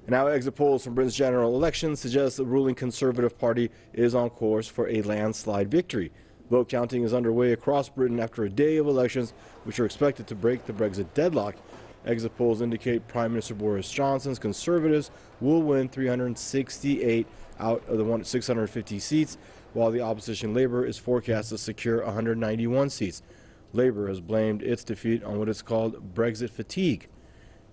And now exit polls from Britain's general election suggest the ruling Conservative Party is on course for a landslide victory. Vote counting is underway across Britain after a day of elections which are expected to break the Brexit deadlock. Exit polls indicate Prime Minister Boris Johnson's Conservatives will win 368 out of the 650 seats, while the opposition Labour is forecast to secure 191 seats. Labour has blamed its defeat on what is called Brexit fatigue.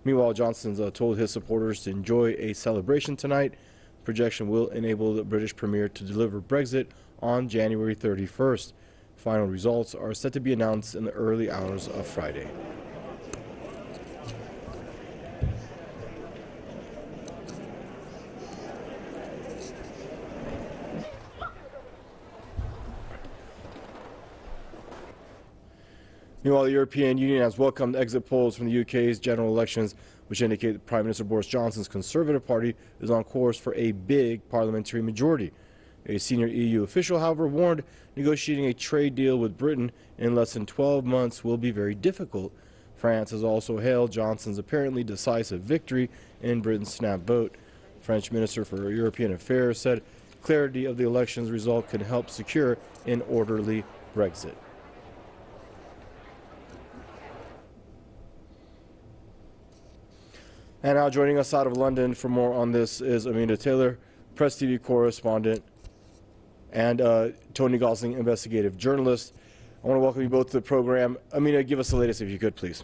Meanwhile, Johnson's told his supporters to enjoy a celebration tonight. Projection will enable the British Premier to deliver Brexit on January 31st. Final results are set to be announced in the early hours of Friday. Meanwhile, the European Union has welcomed exit polls from the UK's general elections, which indicate that Prime Minister Boris Johnson's Conservative Party is on course for a big parliamentary majority. A senior EU official, however, warned negotiating a trade deal with Britain in less than 12 months will be very difficult. France has also hailed Johnson's apparently decisive victory in Britain's snap vote. French Minister for European Affairs said clarity of the election's result can help secure an orderly Brexit. And now joining us out of London for more on this is Amanda Taylor, Press TV correspondent, and Tony Gosling, investigative journalist. I want to welcome you both to the program. Amanda, give us the latest if you could, please.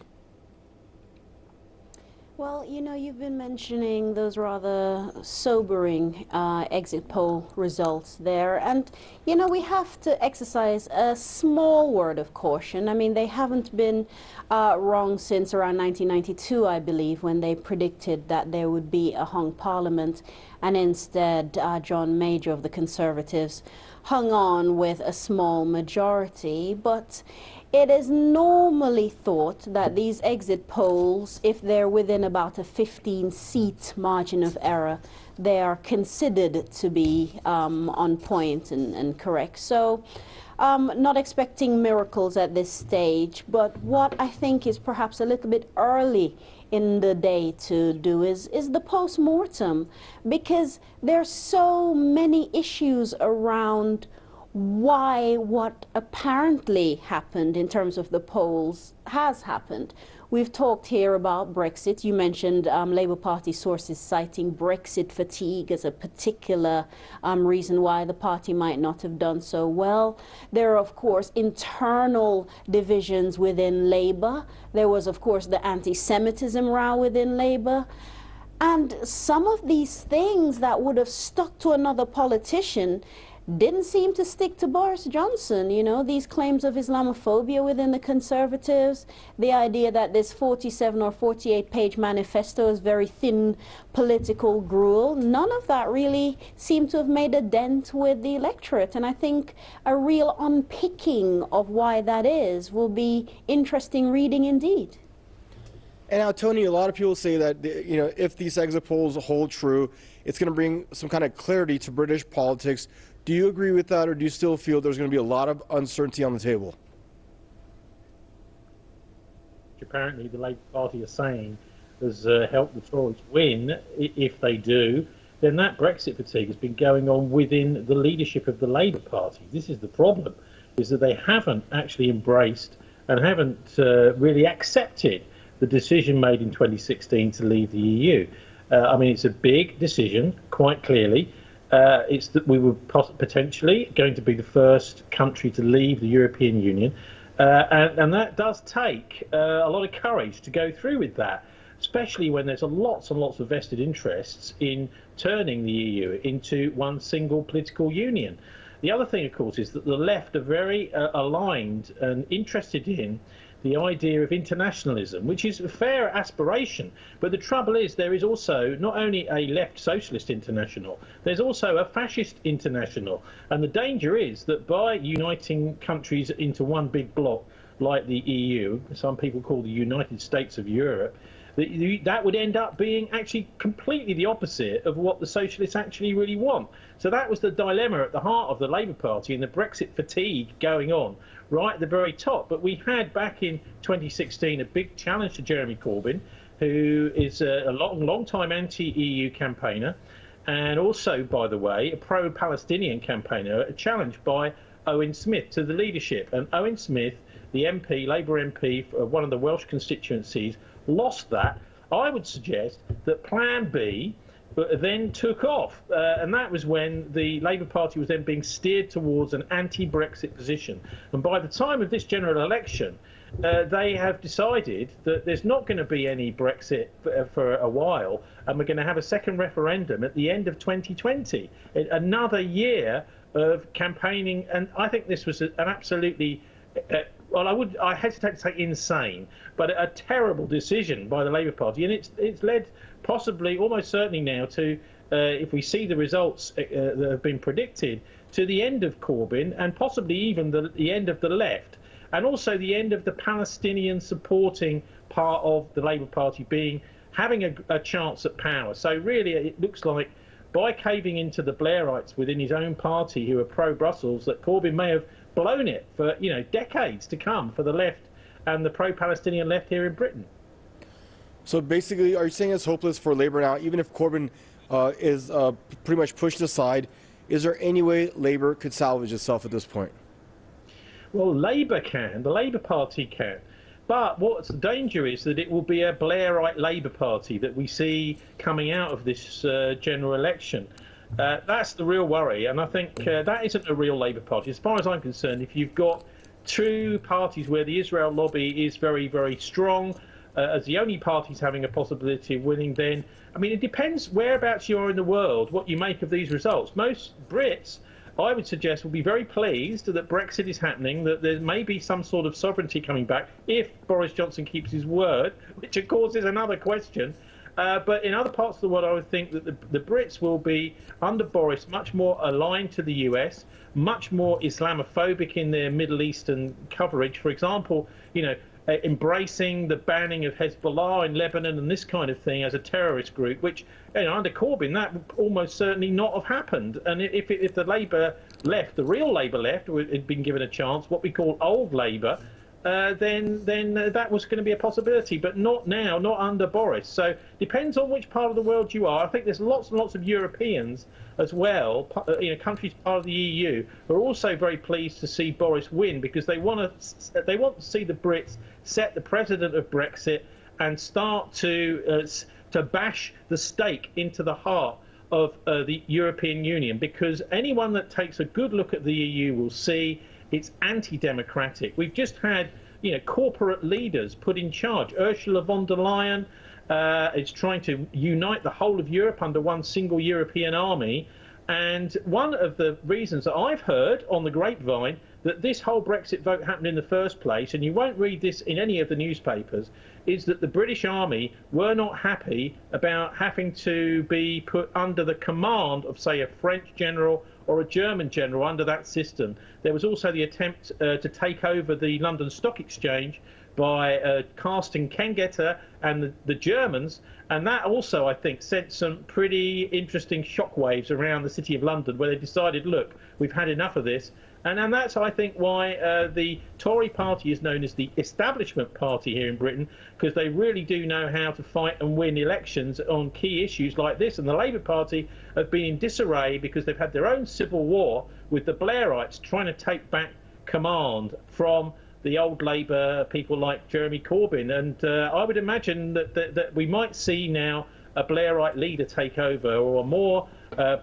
Well, you know, you've been mentioning those rather sobering exit poll results there. And, you know, we have to exercise a small word of caution. I mean, they haven't been wrong since around 1992, I believe, when they predicted that there would be a hung parliament. And instead, John Major of the Conservatives hung on with a small majority. But it is normally thought that these exit polls, if they're within about a 15-seat margin of error, they are considered to be on point and correct. So not expecting miracles at this stage, but what I think is perhaps a little bit early in the day to do is the post-mortem, because there's so many issues around why what apparently happened in terms of the polls has happened. We've talked here about Brexit. You mentioned Labour Party sources citing Brexit fatigue as a particular reason why the party might not have done so well. There are, of course, internal divisions within Labour. There was, of course, the anti-Semitism row within Labour. And some of these things that would have stuck to another politician didn't seem to stick to Boris Johnson. You know, these claims of Islamophobia within the Conservatives, the idea that this 47 or 48-page manifesto is very thin political gruel, none of that really seemed to have made a dent with the electorate. And I think a real unpicking of why that is will be interesting reading indeed. And now, Tony, a lot of people say that, you know, if these exit polls hold true, it's going to bring some kind of clarity to British politics. Do you agree with that, or do you still feel there's going to be a lot of uncertainty on the table? Apparently, the Labour Party are saying has helped the Tories win. If they do, then that Brexit fatigue has been going on within the leadership of the Labour Party. This is the problem, is that they haven't actually embraced and haven't really accepted the decision made in 2016 to leave the EU. I mean, it's a big decision, quite clearly. It's that we were potentially going to be the first country to leave the European Union. And that does take a lot of courage to go through with that, especially when there's lots and lots of vested interests in turning the EU into one single political union. The other thing, of course, is that the left are very aligned and interested in the idea of internationalism, which is a fair aspiration. But the trouble is, there is also not only a left socialist international, there's also a fascist international. And the danger is that by uniting countries into one big bloc like the EU, some people call the United States of Europe, that would end up being actually completely the opposite of what the socialists actually really want. So that was the dilemma at the heart of the Labour Party and the Brexit fatigue going on right at the very top. But we had back in 2016 a big challenge to Jeremy Corbyn who is a long-time anti-EU campaigner, and also, by the way, a pro-Palestinian campaigner, challenged by Owen Smith to the leadership. And Owen Smith, the MP, Labour MP, for one of the Welsh constituencies, lost that. I would suggest that Plan B then took off, and that was when the Labour Party was then being steered towards an anti-Brexit position. And by the time of this general election, they have decided that there's not going to be any Brexit for a while, and we're going to have a second referendum at the end of 2020. Another year of campaigning, and I think this was an absolutely, well, I hesitate to say insane, but a terrible decision by the Labour Party, and it's led possibly, almost certainly now, to, if we see the results that have been predicted, to the end of Corbyn, and possibly even the end of the left, and also the end of the Palestinian supporting part of the Labour Party having a chance at power. So really, it looks like by caving into the Blairites within his own party who are pro-Brussels, that Corbyn may have blown it for decades to come for the left and the pro-Palestinian left here in Britain. So basically, are you saying it's hopeless for Labour now, even if Corbyn is pretty much pushed aside? Is there any way Labour could salvage itself at this point? Well, Labour can, the Labour Party can. But what's the danger is that it will be a Blairite Labour Party that we see coming out of this general election. That's the real worry, and I think that isn't a real Labour Party. As far as I'm concerned, if you've got two parties where the Israel lobby is very, very strong, as the only parties having a possibility of winning, then, I mean, it depends whereabouts you are in the world, what you make of these results. Most Brits, I would suggest, will be very pleased that Brexit is happening, that there may be some sort of sovereignty coming back if Boris Johnson keeps his word, which of course is another question. But in other parts of the world, I would think that the Brits will be, under Boris, much more aligned to the US, much more Islamophobic in their Middle Eastern coverage. For example, embracing the banning of Hezbollah in Lebanon and this kind of thing as a terrorist group, which, under Corbyn, that would almost certainly not have happened. And if the Labour left, the real Labour left, had been given a chance, what we call old Labour, then that was going to be a possibility, but not now, not under Boris. So depends on which part of the world you are. I think there's lots and lots of Europeans as well, countries part of the EU, who are also very pleased to see Boris win, because they want to see the Brits set the precedent of Brexit and start to bash the stake into the heart of the European Union, because anyone that takes a good look at the EU will see it's anti-democratic. We've just had, corporate leaders put in charge. Ursula von der Leyen is trying to unite the whole of Europe under one single European army. And one of the reasons that I've heard on the grapevine that this whole Brexit vote happened in the first place, and you won't read this in any of the newspapers, is that the British Army were not happy about having to be put under the command of, say, a French general or a German general under that system. There was also the attempt to take over the London Stock Exchange by casting Ken Getter and the Germans, and that also, I think, sent some pretty interesting shockwaves around the City of London, where they decided, look, we've had enough of this. And that's, I think, why the Tory party is known as the establishment party here in Britain, because they really do know how to fight and win elections on key issues like this. And the Labour Party have been in disarray because they've had their own civil war with the Blairites trying to take back command from the old Labour people like Jeremy Corbyn. And I would imagine that we might see now a Blairite leader take over, or a more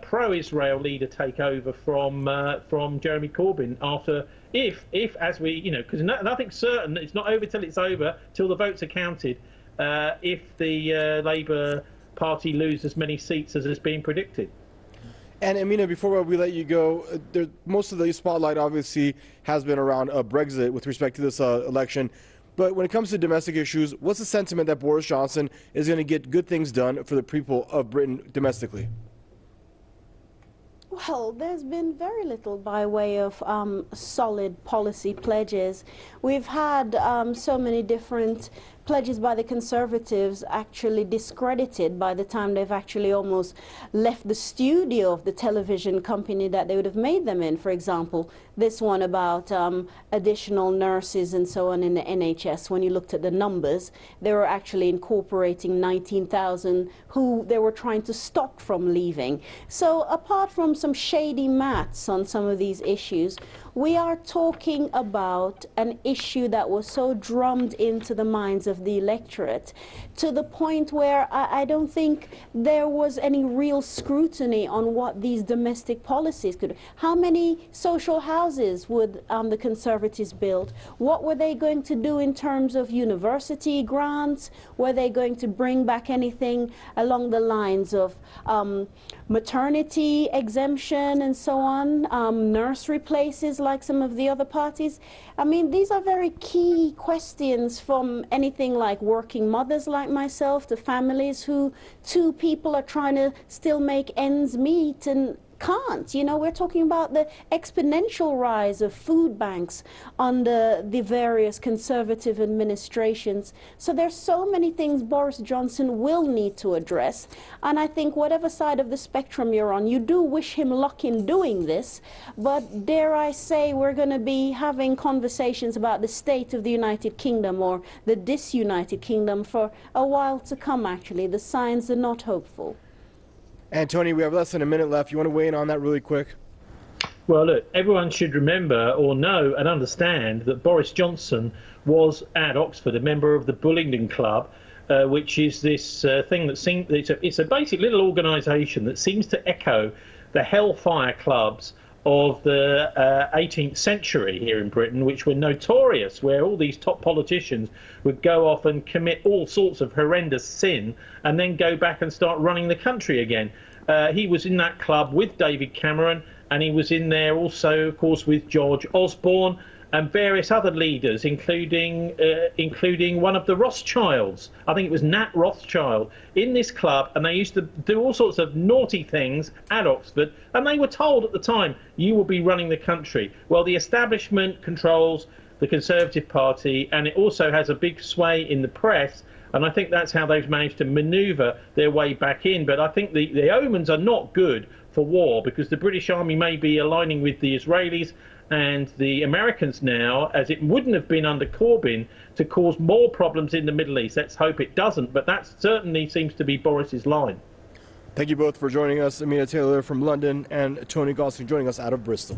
pro-Israel leader take over from Jeremy Corbyn after, if as we, because nothing's certain, it's not over till it's over, till the votes are counted, if the Labour Party lose as many seats as has been predicted. And Amina, before we let you go, most of the spotlight obviously has been around Brexit with respect to this election. But when it comes to domestic issues, what's the sentiment that Boris Johnson is going to get good things done for the people of Britain domestically? Well, there's been very little by way of solid policy pledges. We've had so many different pledges by the Conservatives actually discredited by the time they've actually almost left the studio of the television company that they would have made them in. For example, this one about additional nurses and so on in the NHS. When you looked at the numbers, they were actually incorporating 19,000 who they were trying to stop from leaving. So apart from some shady maths on some of these issues, we are talking about an issue that was so drummed into the minds of the electorate to the point where I don't think there was any real scrutiny on what these domestic policies could. How many social houses would the Conservatives build? What were they going to do in terms of university grants? Were they going to bring back anything along the lines of maternity exemption and so on, nursery places like some of the other parties? I mean, these are very key questions from anything like working mothers like myself to families who two people are trying to still make ends meet and can't. You know, we're talking about the exponential rise of food banks under the various Conservative administrations. So there's so many things Boris Johnson will need to address. And I think whatever side of the spectrum you're on, you do wish him luck in doing this. But dare I say, we're going to be having conversations about the state of the United Kingdom or the disunited kingdom for a while to come, actually. The signs are not hopeful. And Tony, we have less than a minute left. You want to weigh in on that really quick? Well, look, everyone should remember or know and understand that Boris Johnson was at Oxford a member of the Bullingdon Club, which is this thing that seems it's a basic little organisation that seems to echo the hellfire clubs of the 18th century here in Britain, which were notorious, where all these top politicians would go off and commit all sorts of horrendous sin and then go back and start running the country again. He was in that club with David Cameron, and he was in there also, of course, with George Osborne and various other leaders, including one of the Rothschilds. I think it was Nat Rothschild in this club, and they used to do all sorts of naughty things at Oxford, and they were told at the time, you will be running the country. Well, the establishment controls the Conservative Party, and it also has a big sway in the press, and I think that's how they've managed to manoeuvre their way back in. But I think the omens are not good for war, because the British Army may be aligning with the Israelis and the Americans now, as it wouldn't have been under Corbyn, to cause more problems in the Middle East. Let's hope it doesn't, but that certainly seems to be Boris's line. Thank you both for joining us. Amina Taylor from London and Tony Gosling joining us out of Bristol.